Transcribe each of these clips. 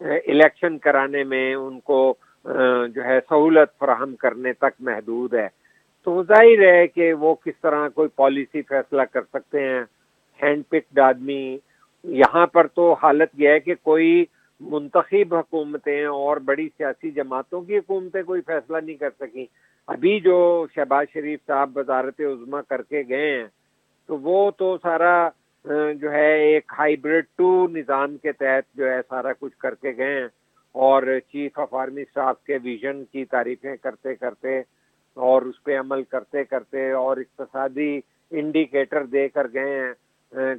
Election کرانے میں ان کو جو ہے سہولت فراہم کرنے تک محدود ہے. تو ظاہر ہے کہ وہ کس طرح کوئی پالیسی فیصلہ کر سکتے ہیں ہینڈ پکڈ آدمی. یہاں پر تو حالت یہ ہے کہ کوئی منتخب حکومتیں اور بڑی سیاسی جماعتوں کی حکومتیں کوئی فیصلہ نہیں کر سکیں. ابھی جو شہباز شریف صاحب وزارت عظمیٰ کر کے گئے ہیں تو وہ تو سارا جو ہے ایک ہائیبرڈ 2 نظام کے تحت جو ہے سارا کچھ کر کے گئے ہیں, اور چیف آف آرمی اسٹاف کے ویژن کی تعریفیں کرتے کرتے اور اس پہ عمل کرتے کرتے اور اقتصادی انڈیکیٹر دے کر گئے ہیں,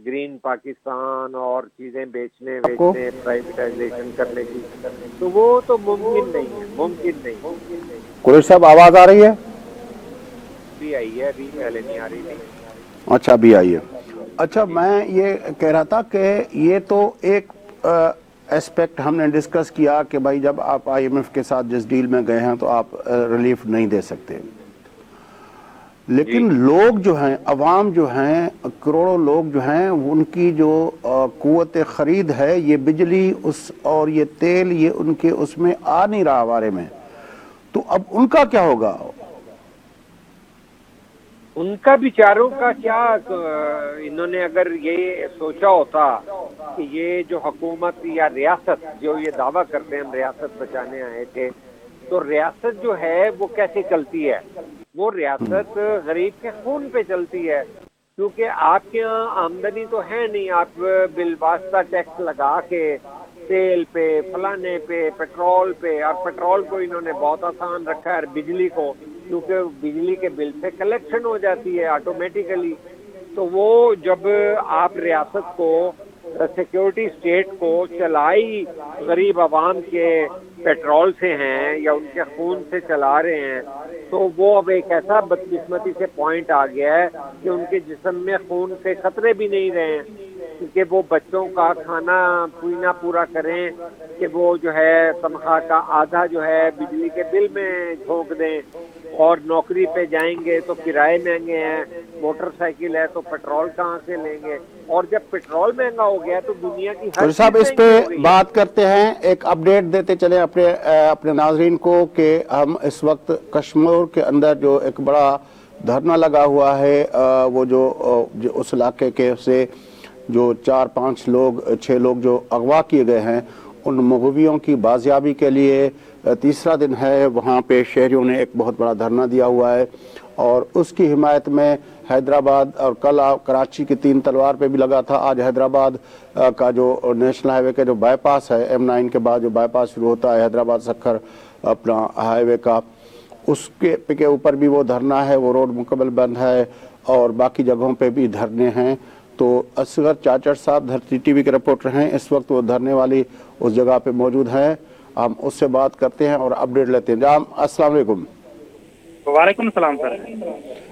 گرین پاکستان اور چیزیں بیچنے پرائیویٹائزیشن کرنے کی. تو وہ تو ممکن نہیں ہے, ممکن نہیں. قریش صاحب آواز آ رہی ہے؟ بھی آئی ہے, ابھی پہلے نہیں آ رہی تھی. اچھا ابھی آئی ہے. اچھا میں یہ کہہ رہا تھا کہ یہ تو ایک اسپیکٹ ہم نے ڈسکس کیا کہ بھائی جب آپ آئی ایم ایف کے ساتھ جس ڈیل میں گئے ہیں تو آپ ریلیف نہیں دے سکتے, لیکن لوگ جو ہیں, عوام جو ہیں, کروڑوں لوگ جو ہیں, ان کی جو قوت خرید ہے, یہ بجلی اس اور یہ تیل یہ ان کے اس میں آ نہیں رہا ہمارے میں, تو اب ان کا کیا ہوگا؟ ان کا بیچاروں کا کیا, انہوں نے اگر یہ سوچا ہوتا کہ یہ جو حکومت یا ریاست جو یہ دعویٰ کرتے ہیں ہم ریاست بچانے آئے تھے, تو ریاست جو ہے وہ کیسے چلتی ہے؟ وہ ریاست غریب کے خون پہ چلتی ہے, کیونکہ آپ کے یہاں آمدنی تو ہے نہیں. آپ بالواسطہ ٹیکس لگا کے تیل پہ, فلانے پہ, پیٹرول پہ, اور پیٹرول کو انہوں نے بہت آسان رکھا ہے, بجلی کو کیونکہ بجلی کے بل سے کلیکشن ہو جاتی ہے آٹومیٹیکلی. تو وہ جب آپ ریاست کو سیکیورٹی اسٹیٹ کو چلائی غریب عوام کے پیٹرول سے ہیں یا ان کے خون سے چلا رہے ہیں, تو وہ اب ایک ایسا بدقسمتی سے پوائنٹ آ گیا ہے کہ ان کے جسم میں خون کے خطرے بھی نہیں رہے ہیں, کیونکہ وہ بچوں کا کھانا پینا پورا کریں کہ وہ جو ہے تنخواہ کا آدھا جو ہے بجلی کے بل میں جھونک دیں, اور نوکری پہ جائیں گے تو کرائے مہنگے ہیں, موٹر سائیکل ہے تو پیٹرول کہاں سے لیں گے, اور جب پیٹرول مہنگا ہو گیا تو دنیا کی ہر صاحب چیز اس پہ مہنگی ہو گئی ہے. بات کرتے ہیں, ایک اپڈیٹ دیتے چلیں اپنے ناظرین کو کہ ہم اس وقت کشمیر کے اندر جو ایک بڑا دھرنا لگا ہوا ہے, وہ جو اس علاقے کے سے جو 4-5 لوگ 6 لوگ جو اغوا کیے گئے ہیں, ان مغویوں کی بازیابی کے لیے تیسرا دن ہے. وہاں پہ شہریوں نے ایک بہت بڑا دھرنا دیا ہوا ہے, اور اس کی حمایت میں حیدرآباد اور کل کراچی کی 3 تلوار پہ بھی لگا تھا. آج حیدرآباد کا جو نیشنل ہائی وے کا جو بائی پاس ہے, M9 کے بعد جو بائی پاس شروع ہوتا ہے حیدرآباد سکھر اپنا ہائی وے کا, اس کے اوپر بھی وہ دھرنا ہے, وہ روڈ مکمل بند ہے, اور باقی جگہوں پہ بھی دھرنے ہیں. تو اصغر چاچڑ صاحب دھرتی ٹی وی کے رپورٹر ہیں, اس وقت وہ دھرنے والی اس جگہ پہ موجود ہیں. ہم اس سے بات کرتے ہیں اور اپڈیٹ لیتے ہیں. جام السلام علیکم. وعلیکم السلام سر.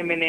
MNA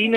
3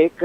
1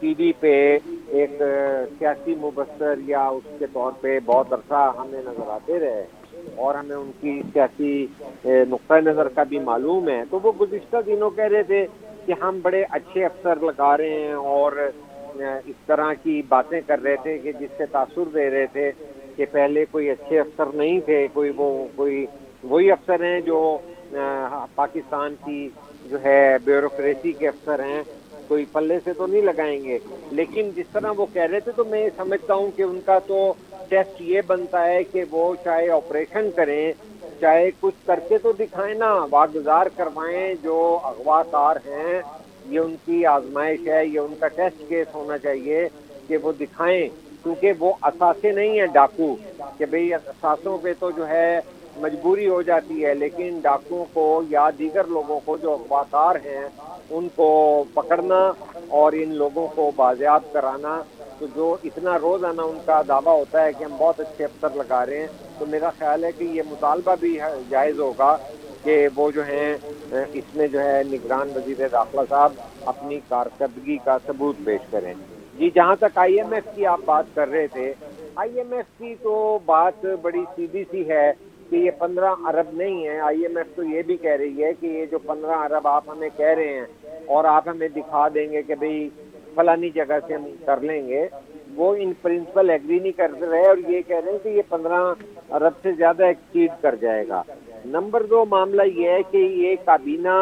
ٹی وی پہ ایک سیاسی مبصر یا اس کے طور پہ بہت عرصہ ہمیں نظر آتے رہے اور ہمیں ان کی سیاسی نقطۂ نظر کا بھی معلوم ہے، تو وہ گزشتہ دنوں کہہ رہے تھے کہ ہم بڑے اچھے افسر لگا رہے ہیں اور اس طرح کی باتیں کر رہے تھے کہ جس سے تاثر دے رہے تھے کہ پہلے کوئی اچھے افسر نہیں تھے، کوئی وہی افسر ہیں جو پاکستان کی جو ہے بیوروکریسی کے افسر ہیں، کوئی پلے سے تو نہیں لگائیں گے۔ لیکن جس طرح وہ کہہ رہے تھے تو میں سمجھتا ہوں کہ ان کا تو ٹیسٹ یہ بنتا ہے کہ وہ چاہے آپریشن کریں، چاہے کچھ کر کے تو دکھائیں نا، واگزار کروائیں جو اغوا کار ہیں، یہ ان کی آزمائش ہے، یہ ان کا ٹیسٹ کیس ہونا چاہیے کہ وہ دکھائیں، کیونکہ وہ اثاثے نہیں ہیں ڈاکو کہ بھئی اثاثوں پہ تو جو ہے مجبوری ہو جاتی ہے، لیکن ڈاکوؤں کو یا دیگر لوگوں کو جو اغوا کار ہیں ان کو پکڑنا اور ان لوگوں کو بازیاب کرانا، تو جو اتنا روزانہ ان کا دعویٰ ہوتا ہے کہ ہم بہت اچھے افسر لگا رہے ہیں، تو میرا خیال ہے کہ یہ مطالبہ بھی جائز ہوگا کہ وہ جو ہیں اس میں جو ہے نگران وزیر داخلہ صاحب اپنی کارکردگی کا ثبوت پیش کریں۔ جی، جہاں تک آئی ایم ایف کی آپ بات کر رہے تھے، آئی ایم ایف کی تو بات بڑی سیدھی سی ہے کہ یہ 15 ارب نہیں ہے۔ آئی ایم ایف تو یہ بھی کہہ رہی ہے کہ یہ جو 15 ارب آپ ہمیں کہہ رہے ہیں اور آپ ہمیں دکھا دیں گے کہ بھئی فلانی جگہ سے ہم کر لیں گے، وہ ان پرنسپل ایگری نہیں کر رہے اور یہ کہہ رہے ہیں کہ یہ 15 ارب سے زیادہ ایکسیڈ کر جائے گا۔ نمبر 2 معاملہ یہ ہے کہ یہ کابینہ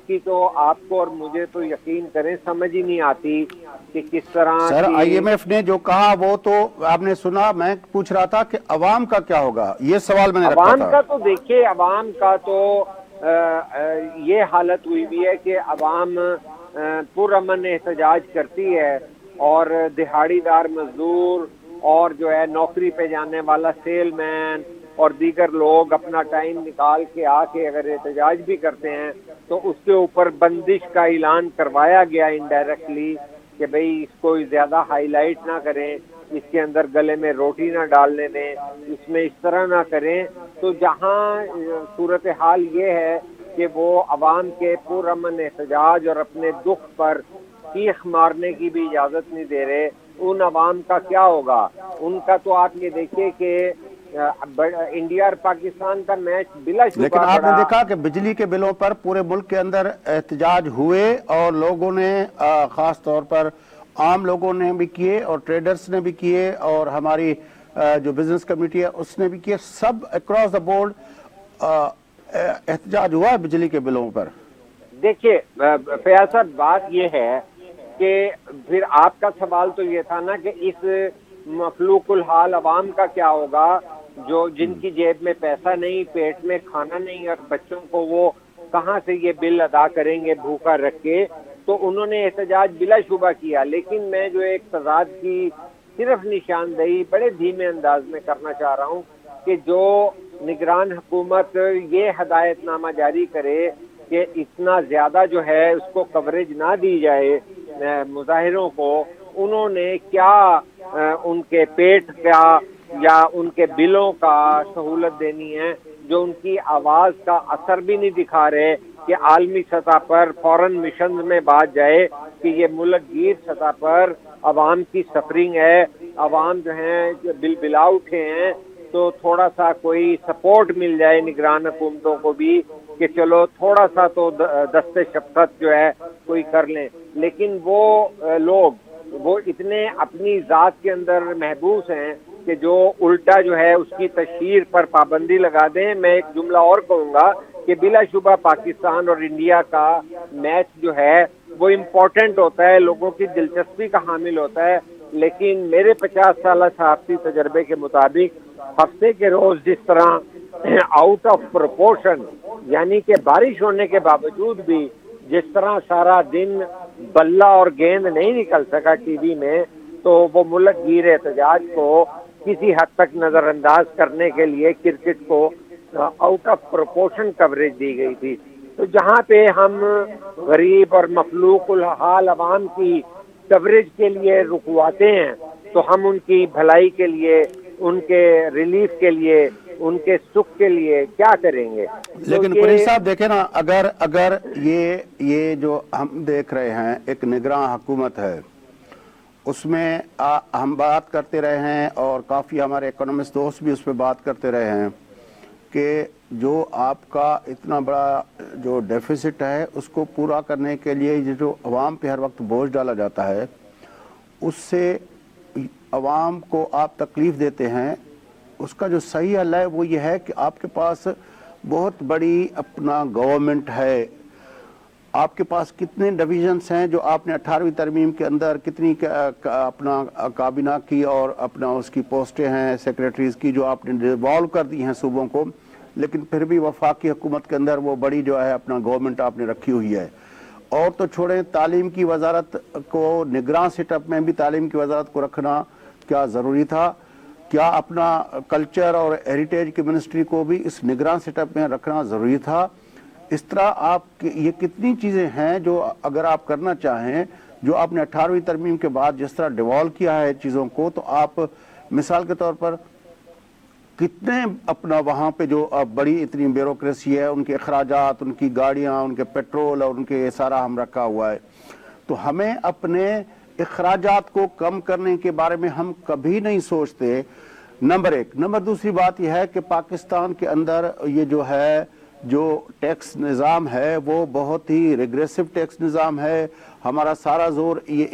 کی تو آپ کو اور مجھے تو یقین کریں سمجھ ہی نہیں آتی کہ کس طرح سر آئی ایم ایف نے جو کہا وہ تو آپ نے سنا، میں پوچھ رہا تھا کہ عوام کا کیا ہوگا، یہ سوال میں نے رکھا تھا۔ عوام کا تو دیکھیے، عوام کا تو یہ حالت ہوئی بھی ہے کہ عوام پرامن احتجاج کرتی ہے اور دہاڑی دار مزدور اور جو ہے نوکری پہ جانے والا سیل مین اور دیگر لوگ اپنا ٹائم نکال کے آ کے اگر احتجاج بھی کرتے ہیں تو اس کے اوپر بندش کا اعلان کروایا گیا انڈائریکٹلی کہ بھئی اس کو زیادہ ہائی لائٹ نہ کریں، اس کے اندر گلے میں روٹی نہ ڈالنے دیں، اس میں اس طرح نہ کریں۔ تو جہاں صورتحال یہ ہے کہ وہ عوام کے پرامن احتجاج اور اپنے دکھ پر چیخ مارنے کی بھی اجازت نہیں دے رہے، ان عوام کا کیا ہوگا؟ ان کا تو آپ یہ دیکھیے کہ انڈیا اور پاکستان کا میچ بلا شبہ لیکن آپ نے دیکھا کہ بجلی کے بلوں پر پورے ملک کے اندر احتجاج ہوئے اور لوگوں نے خاص طور پر عام لوگوں نے بھی کیے اور ٹریڈرز نے بھی کیے اور ہماری جو بزنس کمیٹی ہے اس نے بھی کیے، سب اکراس دا بورڈ احتجاج ہوا ہے بجلی کے بلوں پر۔ دیکھیے فیاض صاحب، بات یہ ہے کہ پھر آپ کا سوال تو یہ تھا نا کہ اس مخلوق الحال عوام کا کیا ہوگا جو جن کی جیب میں پیسہ نہیں، پیٹ میں کھانا نہیں اور بچوں کو وہ کہاں سے یہ بل ادا کریں گے بھوکا رکھ کے؟ تو انہوں نے احتجاج بلا شبہ کیا، لیکن میں جو ایک تضاد کی صرف نشاندہی بڑے دھیمے انداز میں کرنا چاہ رہا ہوں کہ جو نگران حکومت یہ ہدایت نامہ جاری کرے کہ اتنا زیادہ جو ہے اس کو کوریج نہ دی جائے مظاہروں کو، انہوں نے کیا ان کے پیٹ کا یا ان کے بلوں کا سہولت دینی ہے جو ان کی آواز کا اثر بھی نہیں دکھا رہے کہ عالمی سطح پر فورن مشن میں بات جائے کہ یہ ملک گیر سطح پر عوام کی سفرنگ ہے، عوام جو ہیں بل بلا اٹھے ہیں، تو تھوڑا سا کوئی سپورٹ مل جائے نگران حکومتوں کو بھی کہ چلو تھوڑا سا تو دست شفقت جو ہے کوئی کر لیں۔ لیکن وہ لوگ وہ اتنے اپنی ذات کے اندر محبوس ہیں کہ جو الٹا جو ہے اس کی تشہیر پر پابندی لگا دیں۔ میں ایک جملہ اور کہوں گا کہ بلا شبہ پاکستان اور انڈیا کا میچ جو ہے وہ امپورٹنٹ ہوتا ہے، لوگوں کی دلچسپی کا حامل ہوتا ہے، لیکن میرے 50 سالہ صحافتی تجربے کے مطابق ہفتے کے روز جس طرح آؤٹ آف پروپورشن، یعنی کہ بارش ہونے کے باوجود بھی جس طرح سارا دن بلہ اور گیند نہیں نکل سکا ٹی وی میں، تو وہ ملک گیر احتجاج کو کسی حد تک نظر انداز کرنے کے لیے کرکٹ کو آؤٹ آف پروپورشن کوریج دی گئی تھی۔ تو جہاں پہ ہم غریب اور مخلوق الحال عوام کی کوریج کے لیے رکواتے ہیں تو ہم ان کی بھلائی کے لیے، ان کے ریلیف کے لیے ان کے سکھ کے لیے کیا کریں گے. لیکن قریشی صاحب دیکھیں نا, اگر یہ جو ہم دیکھ رہے ہیں ایک نگراں حکومت ہے, اس میں ہم بات کرتے رہے ہیں اور کافی ہمارے اکنامسٹ دوست بھی اس پہ بات کرتے رہے ہیں کہ جو آپ کا اتنا بڑا جو ڈیفیسٹ ہے اس کو پورا کرنے کے لیے یہ جو عوام پہ ہر وقت بوجھ ڈالا جاتا ہے, اس سے عوام کو آپ تکلیف دیتے ہیں. اس کا جو صحیح حل ہے وہ یہ ہے کہ آپ کے پاس بہت بڑی اپنا گورنمنٹ ہے, آپ کے پاس کتنے ڈویژنز ہیں جو آپ نے 18ویں ترمیم کے اندر کتنی اپنا کابینہ کی اور اپنا اس کی پوسٹیں ہیں سیکریٹریز کی جو آپ نے ڈیوالو کر دی ہیں صوبوں کو, لیکن پھر بھی وفاقی حکومت کے اندر وہ بڑی جو ہے اپنا گورنمنٹ آپ نے رکھی ہوئی ہے. اور تو چھوڑیں, تعلیم کی وزارت کو نگراں سیٹ اپ میں بھی تعلیم کی وزارت کو رکھنا کیا ضروری تھا؟ کیا اپنا کلچر اور ہیریٹیج کی منسٹری کو بھی اس نگراں سیٹ اپ میں رکھنا ضروری تھا؟ اس طرح آپ یہ کتنی چیزیں ہیں جو اگر آپ کرنا چاہیں, جو آپ نے 18ویں ترمیم کے بعد جس طرح ڈیوالو کیا ہے چیزوں کو, تو آپ مثال کے طور پر کتنے اپنا وہاں پہ جو بڑی اتنی بیوروکریسی ہے, ان کے اخراجات, ان کی گاڑیاں, ان کے پیٹرول اور ان کے سارا ہم رکھا ہوا ہے. تو ہمیں اپنے اخراجات کو کم کرنے کے بارے میں ہم کبھی نہیں سوچتے, نمبر ایک. نمبر دوسری بات یہ ہے کہ پاکستان کے اندر یہ جو ہے جو ٹیکس نظام ہے وہ بہت ہی ریگریسو ٹیکس نظام ہے. ہمارا سارا زور یہ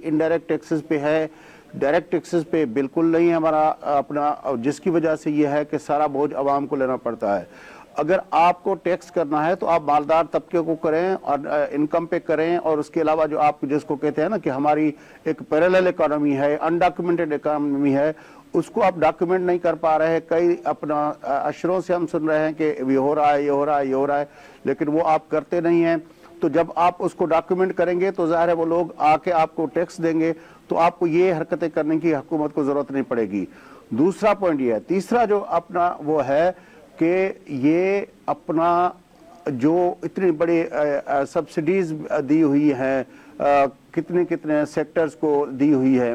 انڈائریکٹ ٹیکسز پہ ہے, ڈائریکٹ ٹیکسز پہ بالکل نہیں ہے ہمارا اپنا, جس کی وجہ سے یہ ہے کہ سارا بوجھ عوام کو لینا پڑتا ہے. اگر آپ کو ٹیکس کرنا ہے تو آپ مالدار طبقے کو کریں اور انکم پہ کریں, اور اس کے علاوہ جو آپ جس کو کہتے ہیں نا کہ ہماری ایک پیرالل اکانومی ہے, انڈاکیومنٹڈ اکانومی ہے, اس کو آپ ڈاکیومنٹ نہیں کر پا رہے. کئی اپنا اشروں سے ہم سن رہے ہیں کہ یہ ہو رہا ہے, یہ ہو رہا ہے, یہ ہو رہا ہے, لیکن وہ آپ کرتے نہیں ہیں. تو جب آپ اس کو ڈاکیومنٹ کریں گے تو ظاہر ہے وہ لوگ آ کے آپ کو ٹیکس دیں گے, تو آپ کو یہ حرکتیں کرنے کی حکومت کو ضرورت نہیں پڑے گی. دوسرا پوائنٹ یہ ہے. تیسرا جو اپنا وہ ہے کہ یہ اپنا جو اتنی بڑی سبسڈیز دی ہوئی ہیں, کتنے کتنے سیکٹرز کو دی ہوئی ہے,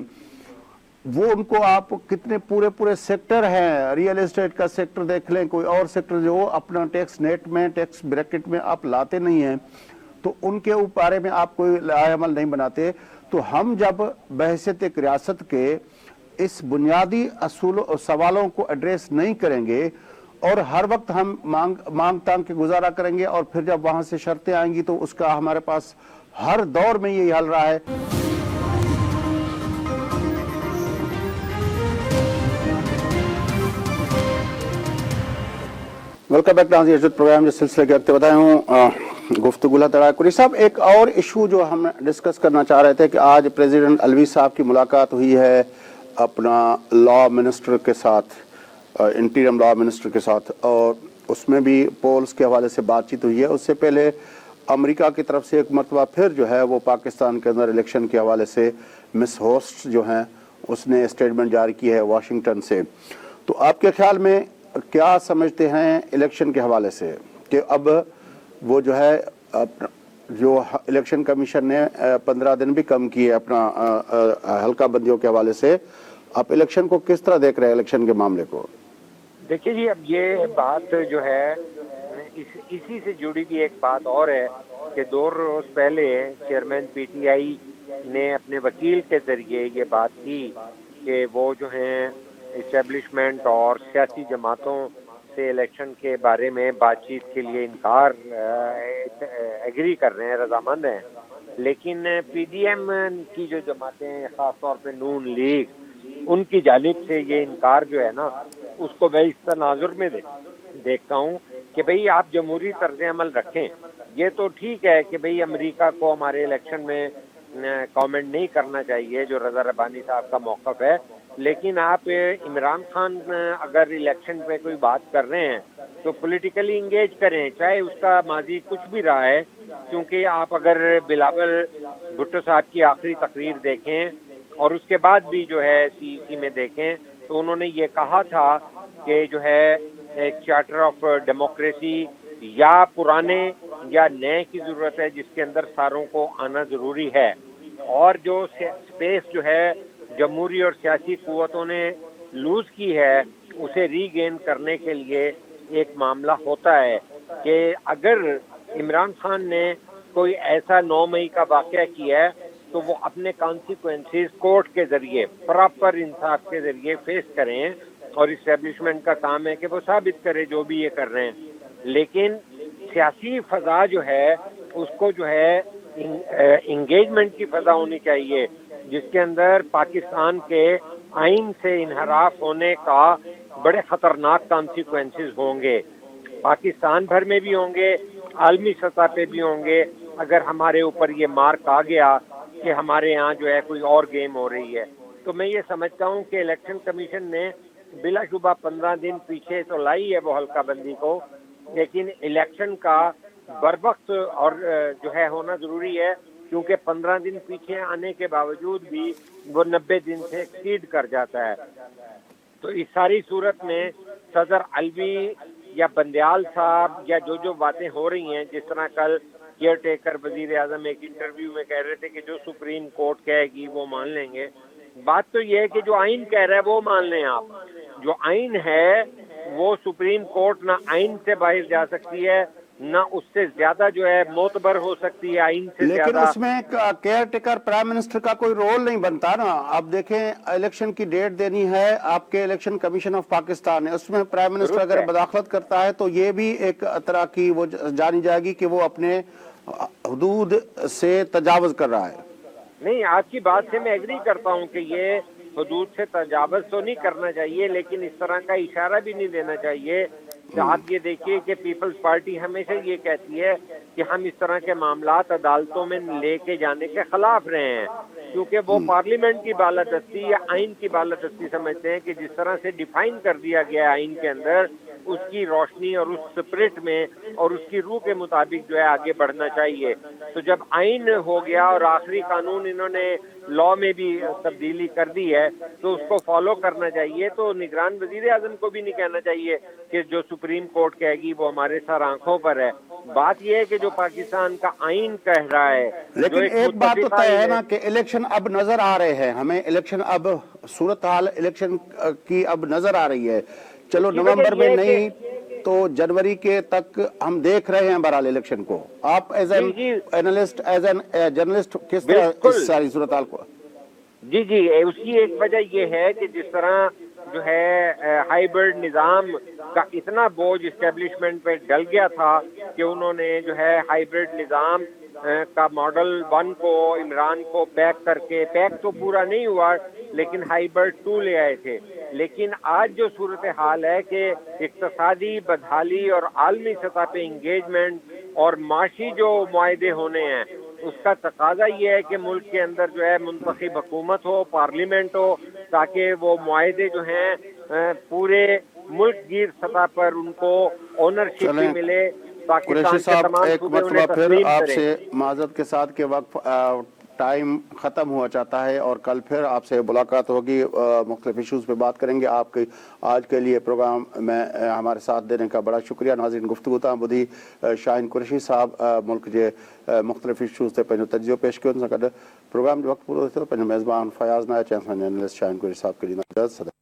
وہ ان کو آپ کتنے پورے سیکٹر ہیں, ریئل اسٹیٹ کا سیکٹر دیکھ لیں, کوئی اور سیکٹر جو اپنا ٹیکس نیٹ میں ٹیکس بریکٹ میں آپ لاتے نہیں ہیں, تو ان کے بارے میں آپ کوئی لائحہ عمل نہیں بناتے. تو ہم جب بحیثیت ایک ریاست کے اس بنیادی اصول و سوالوں کو ایڈریس نہیں کریں گے اور ہر وقت ہم مانگ تانگ کے گزارا کریں گے, اور پھر جب وہاں سے شرطیں آئیں گی تو اس کا ہمارے پاس ہر دور میں یہی حل رہا ہے. Welcome back to the programme, جس سلسلے کے وقت بتایا ہوں گفتگو لڑا. قریشی صاحب, ایک اور ایشو جو ہم ڈسکس کرنا چاہ رہے تھے کہ آج پریزیڈنٹ الوی صاحب کی ملاقات ہوئی ہے اپنا لا منسٹر کے ساتھ, انٹیریم لا منسٹر کے ساتھ, اور اس میں بھی پولز کے حوالے سے بات چیت ہوئی ہے. اس سے پہلے امریکہ کی طرف سے ایک مرتبہ پھر جو ہے وہ پاکستان کے اندر الیکشن کے حوالے سے مس ہوسٹ جو ہیں اس نے اسٹیٹمنٹ جاری کی ہے واشنگٹن سے. تو آپ کے خیال میں کیا سمجھتے ہیں الیکشن کے حوالے سے کہ اب وہ جو ہے جو الیکشن کمیشن نے 15 دن بھی کم کیے اپنا حلقہ بندیوں کے حوالے سے, آپ الیکشن کو کس طرح دیکھ رہے ہیں الیکشن کے معاملے کو؟ دیکھیے جی, اب یہ بات جو ہے اسی سے جڑی ہوئی ایک بات اور ہے کہ 2 روز پہلے چیئرمین پی ٹی آئی نے اپنے وکیل کے ذریعے یہ بات کی کہ وہ جو ہیں اسٹیبلشمنٹ اور سیاسی جماعتوں سے الیکشن کے بارے میں بات چیت کے لیے ایگری کر رہے ہیں, رضامند ہیں. لیکن پی ڈی ایم کی جو جماعتیں ہیں, خاص طور پہ نون لیگ, ان کی جانب سے یہ انکار جو ہے نا, اس کو میں اس تناظر میں دیکھتا ہوں کہ بھئی آپ جمہوری طرز عمل رکھیں. یہ تو ٹھیک ہے کہ بھئی امریکہ کو ہمارے الیکشن میں کامنٹ نہیں کرنا چاہیے, جو رضا ربانی صاحب کا موقف ہے, لیکن آپ عمران خان اگر الیکشن پہ کوئی بات کر رہے ہیں تو پولیٹیکلی انگیج کریں, چاہے اس کا ماضی کچھ بھی رہا ہے. کیونکہ آپ اگر بلاول بھٹو صاحب کی آخری تقریر دیکھیں اور اس کے بعد بھی جو ہے CEC میں دیکھیں تو انہوں نے یہ کہا تھا کہ جو ہے ایک چارٹر آف ڈیموکریسی یا پرانے یا نئے کی ضرورت ہے, جس کے اندر ساروں کو آنا ضروری ہے. اور جو سپیس جو ہے جمہوری اور سیاسی قوتوں نے لوز کی ہے اسے ری گین کرنے کے لیے ایک معاملہ ہوتا ہے کہ اگر عمران خان نے کوئی ایسا 9 مئی کا واقعہ کیا ہے تو وہ اپنے کانسیکوینسز کورٹ کے ذریعے پراپر انصاف کے ذریعے فیس کریں، اور اسٹیبلشمنٹ کا کام ہے کہ وہ ثابت کرے جو بھی یہ کر رہے ہیں. لیکن سیاسی فضا جو ہے اس کو جو ہے انگیجمنٹ کی فضا ہونی چاہیے، جس کے اندر پاکستان کے آئین سے انحراف ہونے کا بڑے خطرناک کانسیکوینسز ہوں گے، پاکستان بھر میں بھی ہوں گے، عالمی سطح پہ بھی ہوں گے، اگر ہمارے اوپر یہ مارک آ گیا کہ ہمارے یہاں جو ہے کوئی اور گیم ہو رہی ہے. تو میں یہ سمجھتا ہوں کہ الیکشن کمیشن نے بلا شبہ 15 دن پیچھے تو لائی ہے وہ حلقہ بندی کو، لیکن الیکشن کا بروقت اور جو ہے ہونا ضروری ہے، کیونکہ 15 دن پیچھے آنے کے باوجود بھی وہ 90 دن سے ایکسیڈ کر جاتا ہے. تو اس ساری صورت میں صدر علوی یا بندیال صاحب یا جو باتیں ہو رہی ہیں، جس طرح کل کیئر ٹیکر وزیر اعظم ایک انٹرویو میں کہہ رہے تھے کہ جو سپریم کورٹ کہے گی وہ مان لیں گے. بات تو یہ ہے کہ جو آئین کہہ رہا ہے وہ مان لیں آپ. جو آئین ہے وہ سپریم کورٹ نہ آئین سے باہر جا سکتی ہے نہ اس سے زیادہ جو ہے معتبر ہو سکتی ہے آئین سے زیادہ. لیکن اس میں کیئر ٹیکر پرائم منسٹر کا کوئی رول نہیں بنتا نا. اب دیکھیں الیکشن کی ڈیٹ دینی ہے آپ کے الیکشن کمیشن آف پاکستان ہے، اس میں پرائم منسٹر اگر مداخلت کرتا ہے تو یہ بھی ایک طرح کی وہ جانی جائے گی کہ وہ اپنے حدود سے تجاوز کر رہا ہے. نہیں، آپ کی بات سے میں ایگری کرتا ہوں کہ یہ حدود سے تجاوز تو نہیں کرنا چاہیے، لیکن اس طرح کا اشارہ بھی نہیں دینا چاہیے. آپ یہ دیکھیے کہ پیپلز پارٹی ہمیشہ یہ کہتی ہے کہ ہم اس طرح کے معاملات عدالتوں میں لے کے جانے کے خلاف رہے ہیں، کیونکہ وہ پارلیمنٹ کی بالادستی یا آئین کی بالادستی سمجھتے ہیں کہ جس طرح سے ڈیفائن کر دیا گیا ہے آئین کے اندر، اس کی روشنی اور اس سپرٹ میں اور اس کی روح کے مطابق جو ہے آگے بڑھنا چاہیے. تو جب آئین ہو گیا اور آخری قانون انہوں نے لا میں بھی تبدیلی کر دی ہے تو اس کو فالو کرنا چاہیے. تو نگران وزیر اعظم کو بھی نہیں کہنا چاہیے کہ جو سپریم کورٹ کہے گی وہ ہمارے سر آنکھوں پر ہے. بات یہ ہے کہ جو پاکستان کا آئین کہہ رہا ہے. لیکن ایک بات تو طے ہے نا کہ الیکشن اب نظر آ رہے ہیں ہمیں، الیکشن اب صورتحال الیکشن کی اب نظر آ رہی ہے. چلو نومبر میں نہیں تو جنوری کے تک ہم دیکھ رہے ہیں بہرحال الیکشن کو. آپ as an analyst as an journalist کس طرح اس ساری صورتحال کو؟ جی اس کی ایک وجہ یہ ہے کہ جس طرح جو ہے ہائیبرڈ نظام کا اتنا بوجھ اسٹیبلشمنٹ پہ ڈل گیا تھا کہ انہوں نے جو ہے ہائیبرڈ نظام کا ماڈل 1 کو عمران کو پیک کر کے، پیک تو پورا نہیں ہوا لیکن ہائیبرڈ 2 لے آئے تھے. لیکن آج جو صورتحال ہے کہ اقتصادی بدحالی اور عالمی سطح پہ انگیجمنٹ اور معاشی جو معاہدے ہونے ہیں، اس کا تقاضا یہ ہے کہ ملک کے اندر جو ہے منتخب حکومت ہو، پارلیمنٹ ہو، تاکہ وہ معاہدے جو ہیں پورے ملک گیر سطح پر ان کو اونرشپ بھی ملے. قریشی صاحب ایک مرتبہ پھر آپ سے معذرت کے ساتھ کہ وقت ٹائم ختم ہوا چاہتا ہے اور کل پھر آپ سے ملاقات ہوگی، مختلف ایشوز پہ بات کریں گے. آپ کے آج کے لیے پروگرام میں ہمارے ساتھ دینے کا بڑا شکریہ. ناظرین گفتگو تھا بدھی شاہین قریشی صاحب ملک کے مختلف ایشوز تے پنجو تجزیو پیش کیو. ان سان گڈ پروگرام جو وقت پورو تھیو. پنجو میزبان فیاض نائر چین سان جرنلسٹ شاہین قریشی صاحب کے لیے